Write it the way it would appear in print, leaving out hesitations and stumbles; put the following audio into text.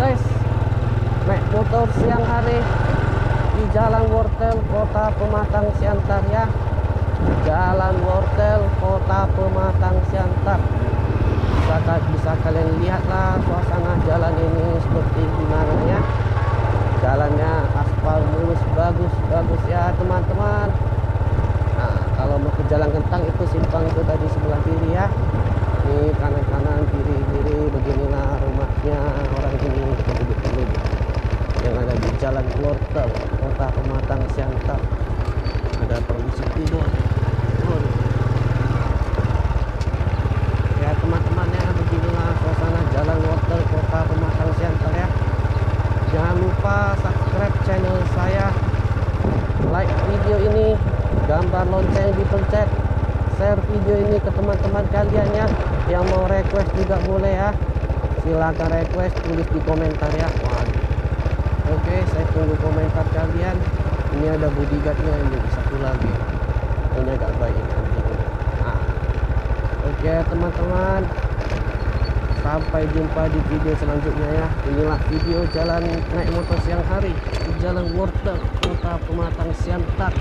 guys, naik motor siang hari di Jalan Wortel, Kota Pematang Siantar ya. Jalan Wortel, Kota Pematang Siantar. Bisa kalian lihatlah suasana jalan ini seperti gimana ya. Jalannya aspal mulus, bagus ya teman-teman. Nah, kalau mau ke Jalan Kentang itu simpang itu tadi sebelah kiri ya. Ini kanan kiri beginilah rumahnya orang ini penduduk yang ada di Jalan Wortel, Kota Pematang Siantar. Ada permisi tidur. Ya teman-teman ya, beginilah suasana Jalan Wortel, Kota Pematang Siantar ya. Jangan lupa subscribe channel saya, like video ini, gambar lonceng dipencet, share video ini ke teman-teman kalian ya. Yang mau request juga boleh ya, silakan request, tulis di komentar ya. Oke, saya tunggu komentar kalian. Ini ada bodyguardnya, ini satu lagi, ini agak baik anjing. Oke teman-teman, sampai jumpa di video selanjutnya ya. Inilah video jalan naik motor siang hari di Jalan Wortel, Kota Pematang Siantar.